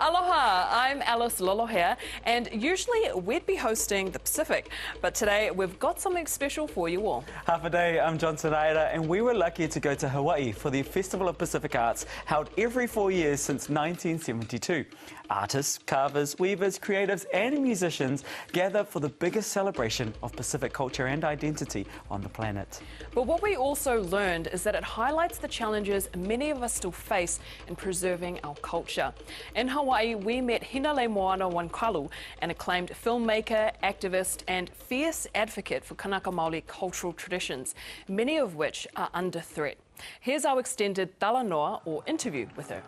Aloha, I'm Alice Lolohea, and usually we'd be hosting the Pacific, but today we've got something special for you all. Half a day, I'm Johnson Raela, and we were lucky to go to Hawaii for the Festival of Pacific Arts, held every 4 years since 1972. Artists, carvers, weavers, creatives and musicians gather for the biggest celebration of Pacific culture and identity on the planet. But what we also learned is that it highlights the challenges many of us still face in preserving our culture. In Hawaii, we met Hinaleimoana Wong-Kalu, an acclaimed filmmaker, activist and fierce advocate for Kanaka Maoli cultural traditions, many of which are under threat. Here's our extended talanoa or interview with her.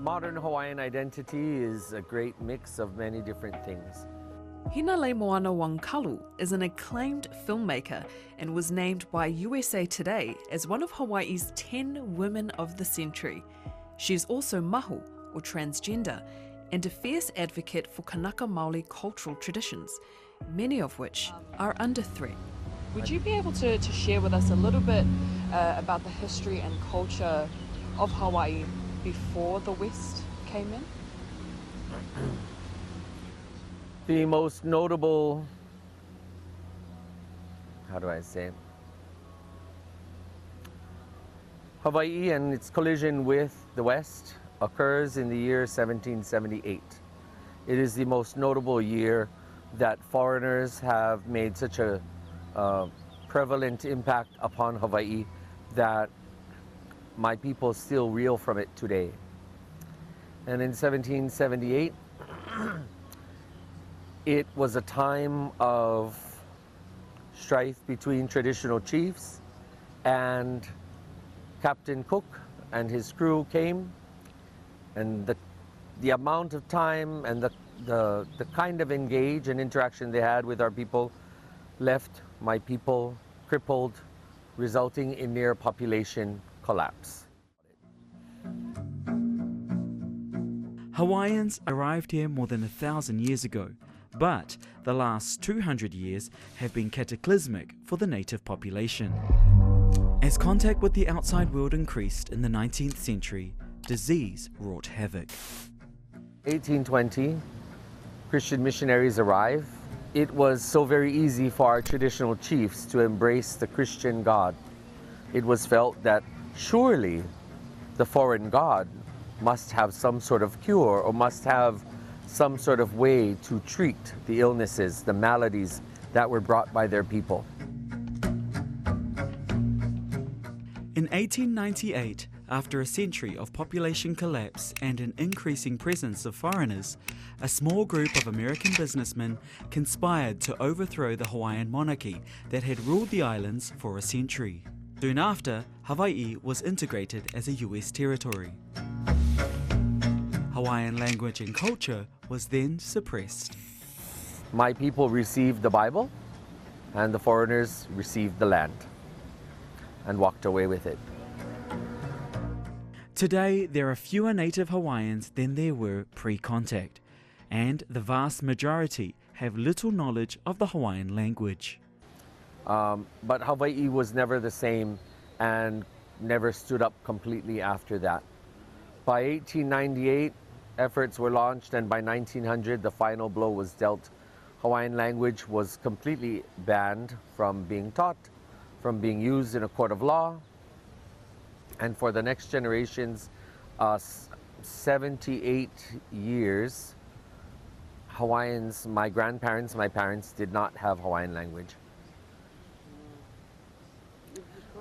Modern Hawaiian identity is a great mix of many different things. Hinaleimoana Wong-Kalu is an acclaimed filmmaker and was named by USA Today as one of Hawaii's 10 Women of the Century. She is also mahu, or transgender, and a fierce advocate for Kanaka Maoli cultural traditions, many of which are under threat. Would you be able to share with us a little bit about the history and culture of Hawaii before the West came in? The most notable, how do I say, Hawaii and its collision with the West occurs in the year 1778. It is the most notable year that foreigners have made such a prevalent impact upon Hawaii that my people still reel from it today. And in 1778, it was a time of strife between traditional chiefs, and Captain Cook and his crew came, and the amount of time and the kind of engage and interaction they had with our people left my people crippled, resulting in near population collapse. Hawaiians arrived here more than 1,000 years ago, but the last 200 years have been cataclysmic for the native population. As contact with the outside world increased in the 19th century, disease wrought havoc. 1820, Christian missionaries arrive. It was so very easy for our traditional chiefs to embrace the Christian God. It was felt that surely the foreign god must have some sort of cure or must have some sort of way to treat the illnesses, the maladies that were brought by their people. In 1898, after a century of population collapse and an increasing presence of foreigners, a small group of American businessmen conspired to overthrow the Hawaiian monarchy that had ruled the islands for a century. Soon after, Hawaii was integrated as a US territory. Hawaiian language and culture was then suppressed. My people received the Bible, and the foreigners received the land and walked away with it. Today, there are fewer native Hawaiians than there were pre-contact, and the vast majority have little knowledge of the Hawaiian language. But Hawaii was never the same and never stood up completely after that. By 1898, efforts were launched, and by 1900, the final blow was dealt. Hawaiian language was completely banned from being taught, from being used in a court of law, and for the next generations, 78 years, Hawaiians, my grandparents, my parents, did not have Hawaiian language.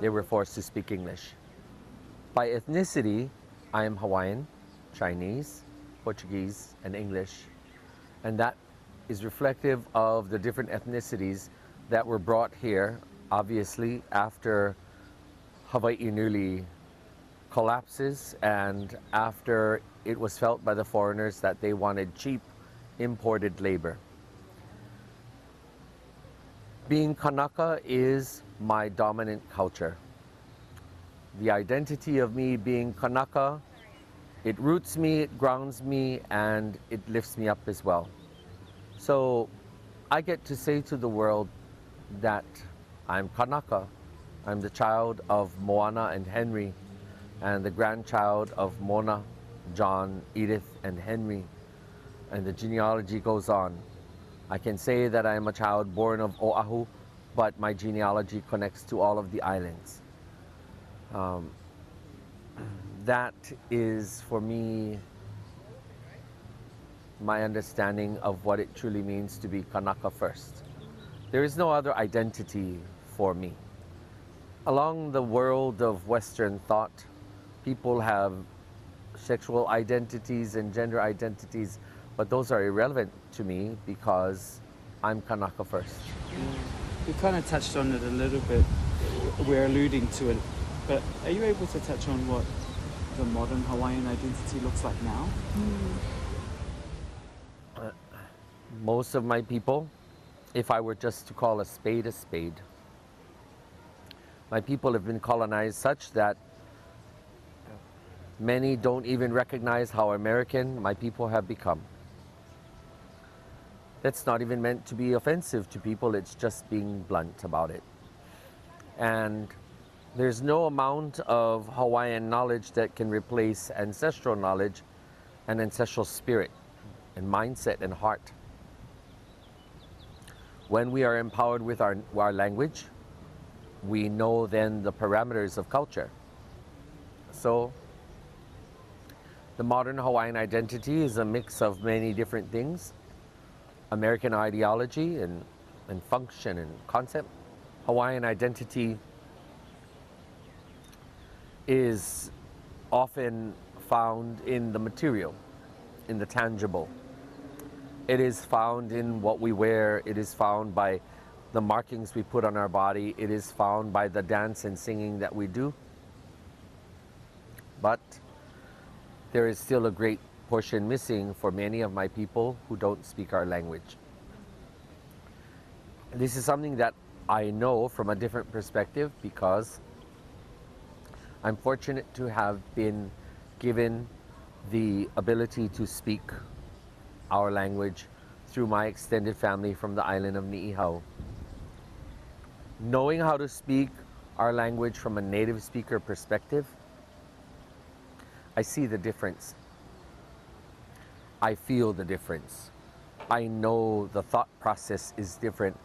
They were forced to speak English. By ethnicity, I am Hawaiian, Chinese, Portuguese, and English. And that is reflective of the different ethnicities that were brought here, obviously, after Hawaii nearly collapses and after it was felt by the foreigners that they wanted cheap imported labor. Being Kanaka is my dominant culture. The identity of me being Kanaka, it roots me, it grounds me, and it lifts me up as well. So I get to say to the world that I'm Kanaka. I'm the child of Moana and Henry, and the grandchild of Mona, John, Edith, and Henry. And the genealogy goes on. I can say that I am a child born of Oahu, but my genealogy connects to all of the islands. That is, for me, my understanding of what it truly means to be Kanaka first. There is no other identity for me. Along the world of Western thought, people have sexual identities and gender identities, but those are irrelevant to me because I'm Kanaka first. We kind of touched on it a little bit. We're alluding to it, but are you able to touch on what the modern Hawaiian identity looks like now? Most of my people, if I were just to call a spade, my people have been colonized such that many don't even recognize how American my people have become. That's not even meant to be offensive to people, it's just being blunt about it. And there's no amount of Hawaiian knowledge that can replace ancestral knowledge and ancestral spirit and mindset and heart. When we are empowered with our language, we know then the parameters of culture. So the modern Hawaiian identity is a mix of many different things. American ideology and function and concept. Hawaiian identity is often found in the material, in the tangible. It is found in what we wear. It is found by the markings we put on our body. It is found by the dance and singing that we do. But there is still a great portion missing for many of my people who don't speak our language. This is something that I know from a different perspective because I'm fortunate to have been given the ability to speak our language through my extended family from the island of Ni'ihau. Knowing how to speak our language from a native speaker perspective, I see the difference. I feel the difference. I know the thought process is different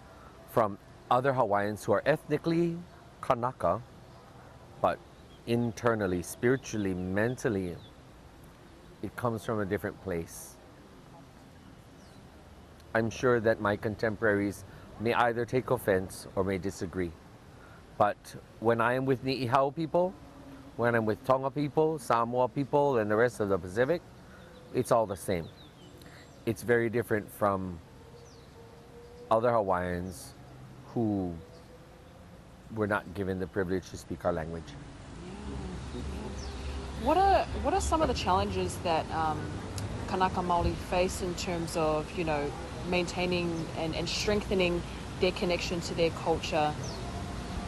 from other Hawaiians who are ethnically Kanaka, but internally, spiritually, mentally, it comes from a different place. I'm sure that my contemporaries may either take offense or may disagree. But when I am with Ni'ihau people, when I'm with Tonga people, Samoa people, and the rest of the Pacific, it's all the same. It's very different from other Hawaiians who were not given the privilege to speak our language. What are some of the challenges that Kanaka Maoli face in terms of, you know, maintaining and strengthening their connection to their culture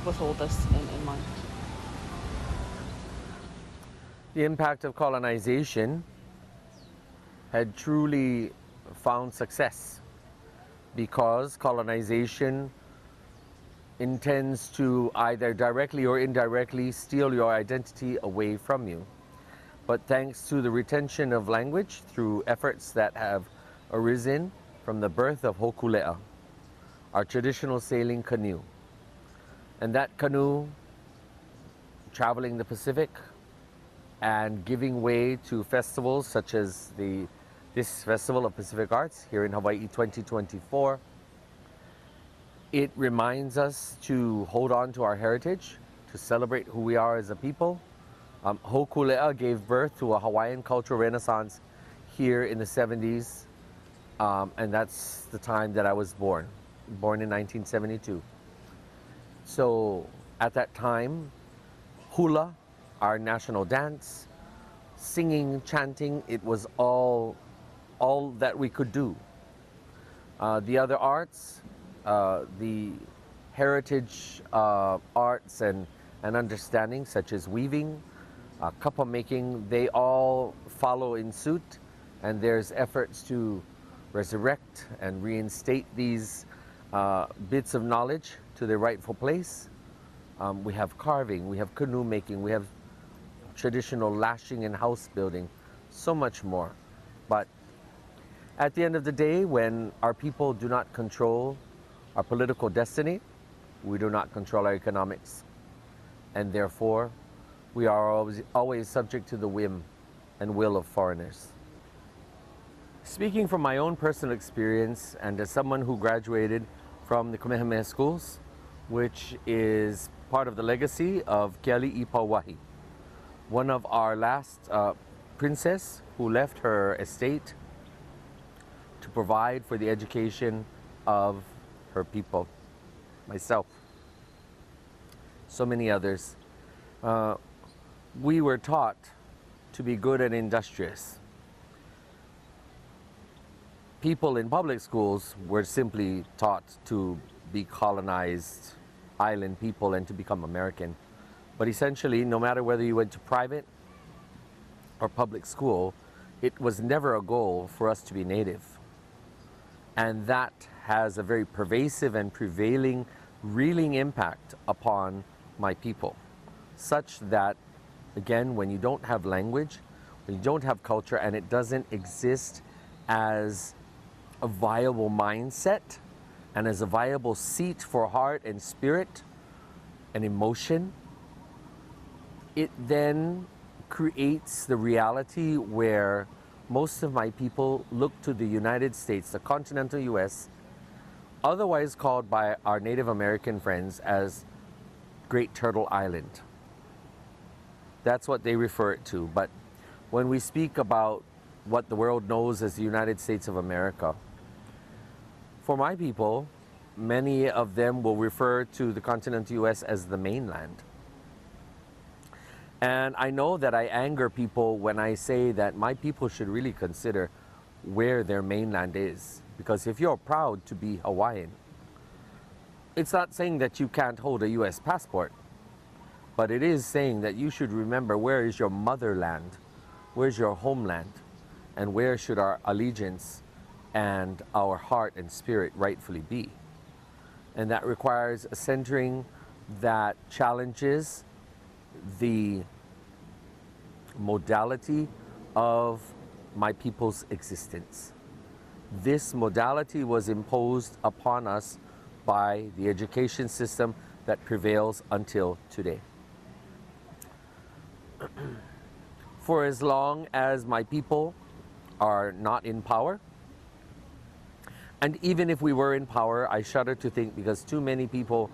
with all this in mind? The impact of colonization had truly found success because colonization intends to either directly or indirectly steal your identity away from you. But thanks to the retention of language through efforts that have arisen from the birth of Hokulea, our traditional sailing canoe. And that canoe traveling the Pacific and giving way to festivals such as this Festival of Pacific Arts here in Hawaii 2024. It reminds us to hold on to our heritage, to celebrate who we are as a people. Hokulea gave birth to a Hawaiian cultural renaissance here in the 70s, and that's the time that I was born in 1972. So at that time, hula, our national dance, singing, chanting, it was all that we could do. The other arts, the heritage arts and understanding, such as weaving, kapa making, they all follow in suit, and there's efforts to resurrect and reinstate these bits of knowledge to their rightful place. We have carving, we have canoe making, we have traditional lashing and house building, so much more. But at the end of the day, when our people do not control our political destiny, we do not control our economics. And therefore, we are always subject to the whim and will of foreigners. Speaking from my own personal experience and as someone who graduated from the Kamehameha schools, which is part of the legacy of Keali'i Pauahi, one of our last princess who left her estate to provide for the education of her people, myself, so many others. We were taught to be good and industrious. People in public schools were simply taught to be colonized island people and to become American. But essentially, no matter whether you went to private or public school, it was never a goal for us to be native. And that has a very pervasive and prevailing, reeling impact upon my people, such that, again, when you don't have language, when you don't have culture, and it doesn't exist as a viable mindset and as a viable seat for heart and spirit and emotion, it then creates the reality where most of my people look to the United States, the continental US, otherwise called by our Native American friends as Great Turtle Island. That's what they refer it to. But when we speak about what the world knows as the United States of America, for my people, many of them will refer to the continental US as the mainland. And I know that I anger people when I say that my people should really consider where their mainland is. Because if you're proud to be Hawaiian, it's not saying that you can't hold a US passport, but it is saying that you should remember where is your motherland, where's your homeland, and where should our allegiance and our heart and spirit rightfully be. And that requires a centering that challenges the modality of my people's existence. This modality was imposed upon us by the education system that prevails until today. For as long as my people are not in power, and even if we were in power, I shudder to think, because too many people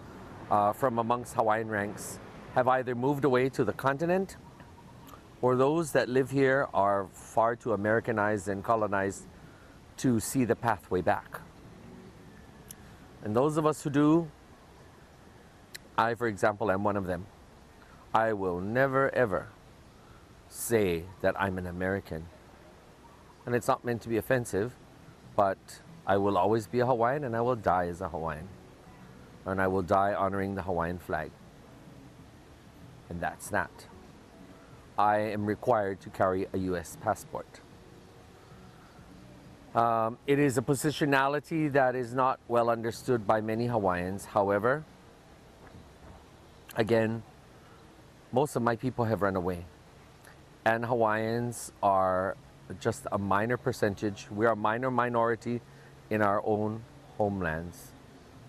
from amongst Hawaiian ranks have either moved away to the continent, or those that live here are far too Americanized and colonized to see the pathway back. And those of us who do, I, for example, am one of them. I will never, ever say that I'm an American. And it's not meant to be offensive, but I will always be a Hawaiian, and I will die as a Hawaiian. And I will die honoring the Hawaiian flag. And that's that. I am required to carry a US passport. It is a positionality that is not well understood by many Hawaiians. However, again, most of my people have run away. And Hawaiians are just a minor percentage. We are a minor minority in our own homelands.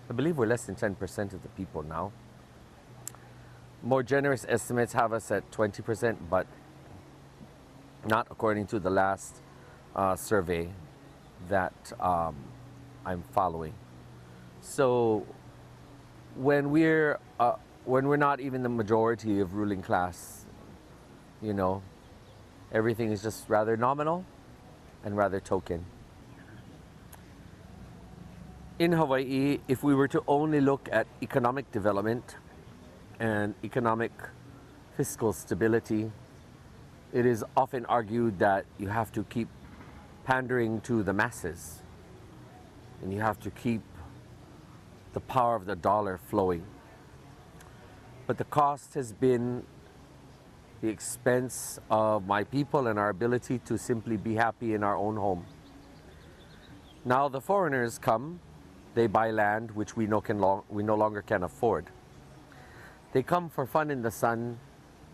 I believe we're less than 10% of the people now. More generous estimates have us at 20%, but not according to the last survey that I'm following. So when we're not even the majority of ruling class, you know, everything is just rather nominal and rather token. In Hawaii, if we were to only look at economic development and economic fiscal stability, it is often argued that you have to keep pandering to the masses, and you have to keep the power of the dollar flowing. But the cost has been the expense of my people and our ability to simply be happy in our own home. Now the foreigners come, they buy land which we no longer can afford. They come for fun in the sun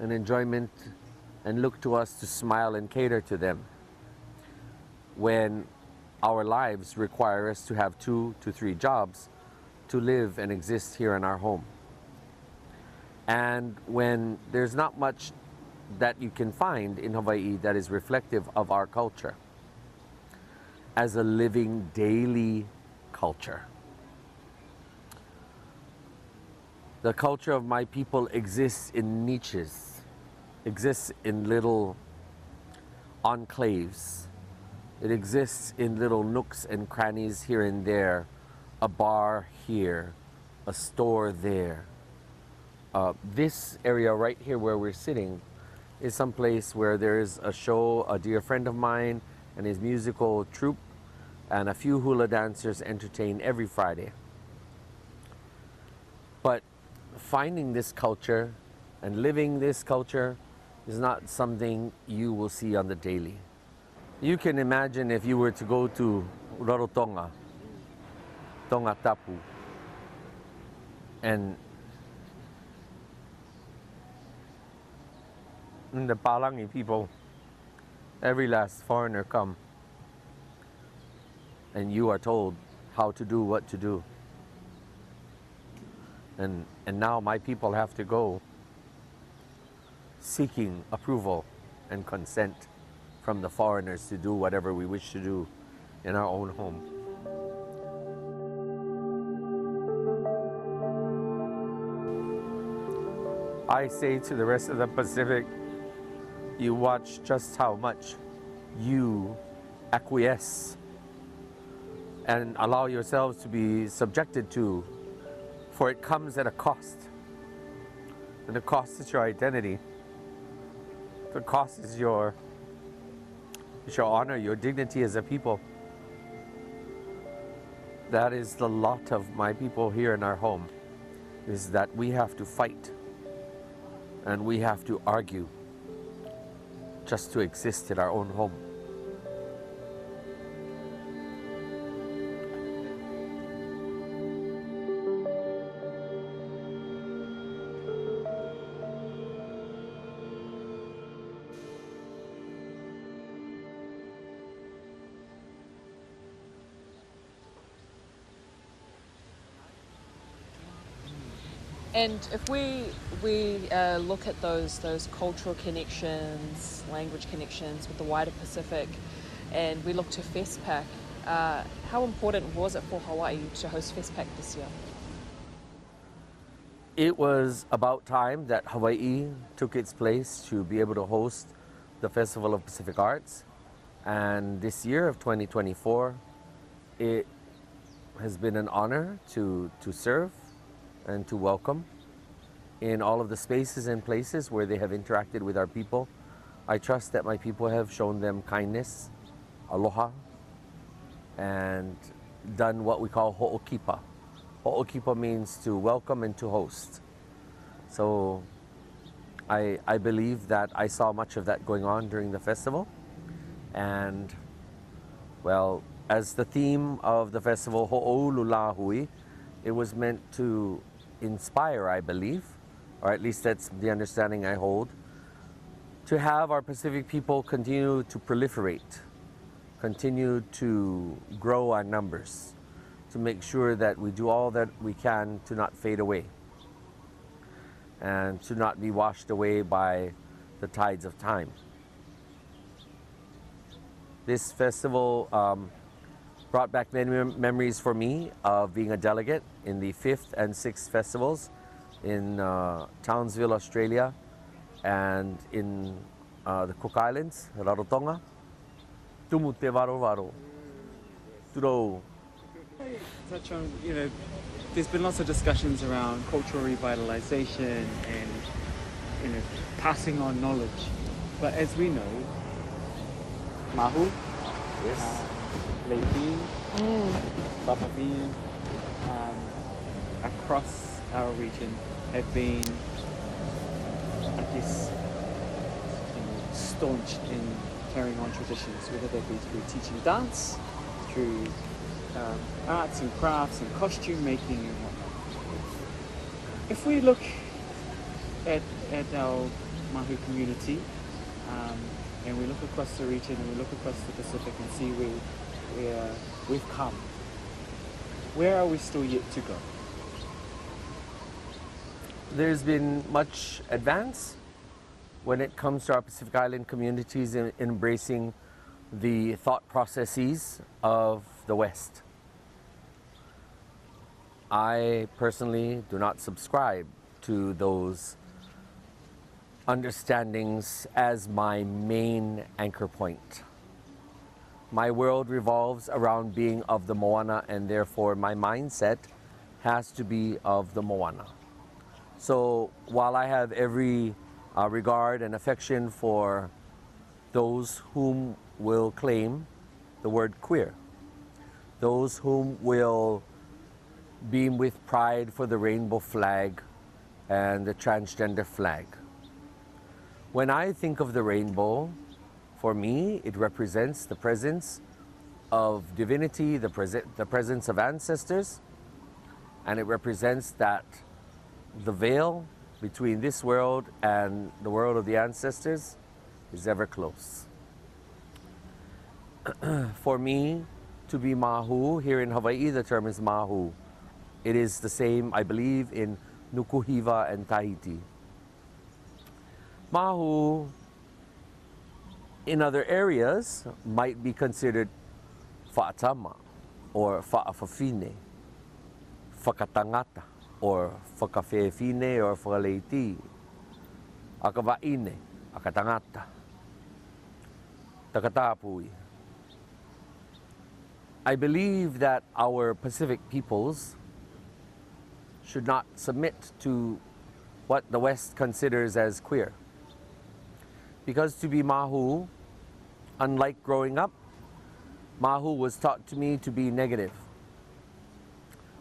and enjoyment and look to us to smile and cater to them, when our lives require us to have 2 to 3 jobs to live and exist here in our home. And when there's not much that you can find in Hawaii that is reflective of our culture as a living daily culture. The culture of my people exists in niches, exists in little enclaves. It exists in little nooks and crannies here and there, a bar here, a store there. This area right here where we're sitting is some place where there is a show, a dear friend of mine and his musical troupe and a few hula dancers entertain every Friday. But finding this culture and living this culture is not something you will see on the daily. You can imagine if you were to go to Rarotonga, Tonga Tapu, and the Palangi people, every last foreigner come, and you are told how to do what to do. And now my people have to go seeking approval and consent from the foreigners to do whatever we wish to do in our own home. I say to the rest of the Pacific, you watch just how much you acquiesce and allow yourselves to be subjected to, for it comes at a cost. And the cost is your identity. The cost is your honor, your dignity as a people. That is the lot of my people here in our home, is that we have to fight and we have to argue just to exist in our own home. And if we look at those cultural connections, language connections with the wider Pacific, and we look to FestPAC, how important was it for Hawaii to host FestPAC this year? It was about time that Hawaii took its place to be able to host the Festival of Pacific Arts. And this year of 2024, it has been an honor to serve and to welcome in all of the spaces and places where they have interacted with our people. I trust that my people have shown them kindness, aloha, and done what we call ho'okipa. Ho'okipa means to welcome and to host. So I believe that I saw much of that going on during the festival. And well, as the theme of the festival, Ho'olulahui, it was meant to inspire, I believe, or at least that's the understanding I hold, to have our Pacific people continue to proliferate, continue to grow our numbers, to make sure that we do all that we can to not fade away and to not be washed away by the tides of time. This festival brought back many memories for me of being a delegate in the 5th and 6th festivals in Townsville, Australia, and in the Cook Islands, Rarotonga. Tumu te waro waro. Turo. Touch on, there's been lots of discussions around cultural revitalization and, passing on knowledge. But as we know, mahu, Yes. Leiping, Bapapin, across our region have been, I guess, staunch in carrying on traditions, whether that be through teaching dance, through arts and crafts and costume making and whatnot. If we look at our Mahu community, and we look across the region and we look across the Pacific and see where we've come, where are we still yet to go? There's been much advance when it comes to our Pacific Island communities in embracing the thought processes of the West. I personally do not subscribe to those understandings as my main anchor point. My world revolves around being of the Moana, and therefore my mindset has to be of the Moana. So while I have every regard and affection for those whom will claim the word queer, those whom will beam with pride for the rainbow flag and the transgender flag. When I think of the rainbow, for me, it represents the presence of divinity, the presence of ancestors, and it represents that the veil between this world and the world of the ancestors is ever close. For me, to be Mahu, here in Hawaii, the term is Mahu. It is the same, I believe, in Nukuhiva and Tahiti. Mahu, in other areas, might be considered fa'atama, or fa'afafine, fakatangata, or fakafeefine, or fakaleiti, akavaine, akatangata, takatapui. I believe that our Pacific peoples should not submit to what the West considers as queer. Because to be Mahu, unlike growing up, Mahu was taught to me to be negative.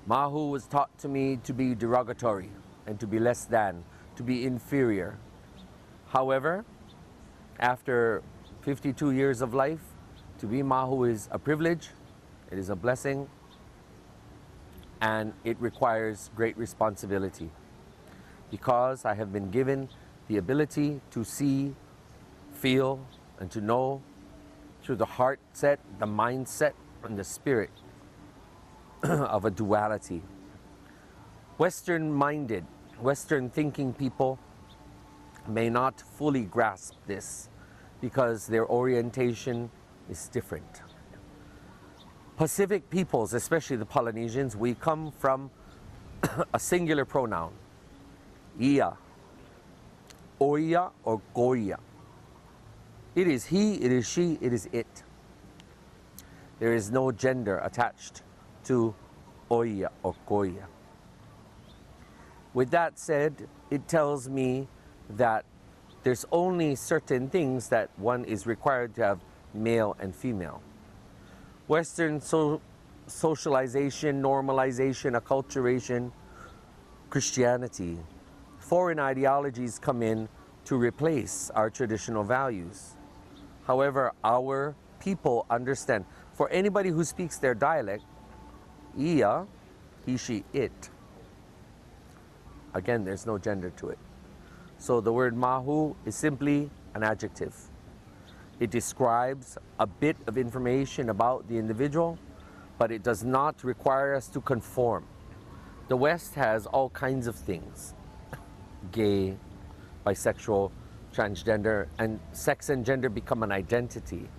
Mahu was taught to me to be derogatory and to be less than, to be inferior. However, after 52 years of life, to be Mahu is a privilege, it is a blessing, and it requires great responsibility. Because I have been given the ability to see, feel, and to know through the heart set, the mindset, and the spirit of a duality. Western-minded, Western-thinking people may not fully grasp this because their orientation is different. Pacific peoples, especially the Polynesians, we come from a singular pronoun, ia, oia, or goia. It is he, it is she, it is it. There is no gender attached to oia or goia. With that said, it tells me that there's only certain things that one is required to have male and female. Western socialization, normalization, acculturation, Christianity, foreign ideologies come in to replace our traditional values. However, our people understand. For anybody who speaks their dialect, ia, he, she, it. Again, there's no gender to it. So the word Mahu is simply an adjective. It describes a bit of information about the individual, but it does not require us to conform. The West has all kinds of things. Gay, bisexual, transgender, and sex and gender become an identity.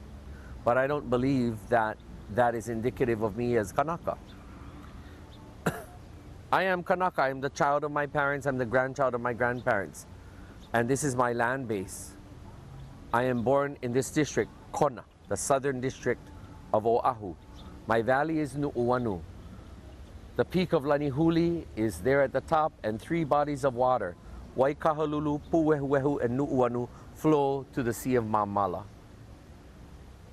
But I don't believe that that is indicative of me as Kanaka. I am Kanaka. I'm the child of my parents. I'm the grandchild of my grandparents. And this is my land base. I am born in this district, Kona, the southern district of Oahu. My valley is Nu'uanu. The peak of Lanihuli is there at the top, and 3 bodies of water, Waikahalulu, Puwehuwehu, and Nu'uanu, flow to the Sea of Mamala.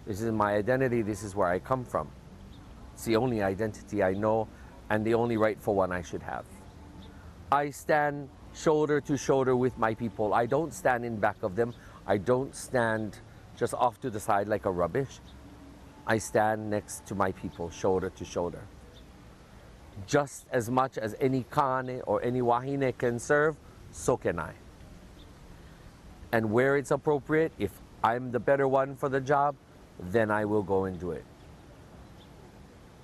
This is my identity. This is where I come from. It's the only identity I know and the only rightful one I should have. I stand shoulder to shoulder with my people. I don't stand in back of them. I don't stand just off to the side like a rubbish. I stand next to my people, shoulder to shoulder. Just as much as any kane or any wahine can serve, so can I. And where it's appropriate, if I'm the better one for the job, then I will go and do it.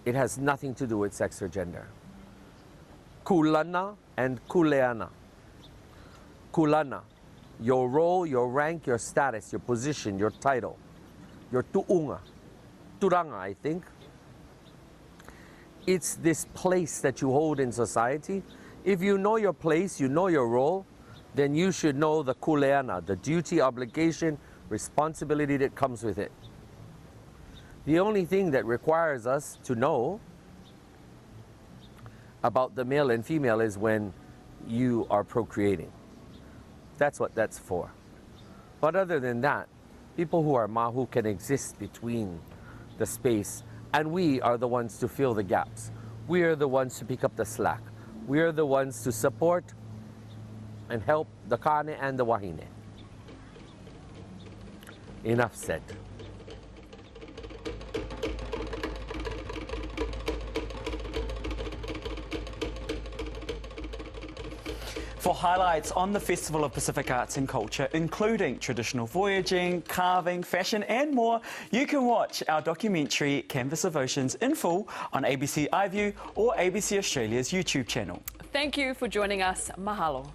It has nothing to do with sex or gender. Kulana and kuleana. Kulana, your role, your rank, your status, your position, your title, your tuunga, turanga, I think. It's this place that you hold in society. If you know your place, you know your role, then you should know the kuleana, the duty, obligation, responsibility that comes with it. The only thing that requires us to know about the male and female is when you are procreating. That's what that's for. But other than that, people who are mahu can exist between the space, and we are the ones to fill the gaps. We are the ones to pick up the slack. We are the ones to support and help the kane and the wahine. Enough said. For highlights on the Festival of Pacific Arts and Culture, including traditional voyaging, carving, fashion and more, you can watch our documentary Canvas of Oceans in full on ABC iView or ABC Australia's YouTube channel. Thank you for joining us. Mahalo.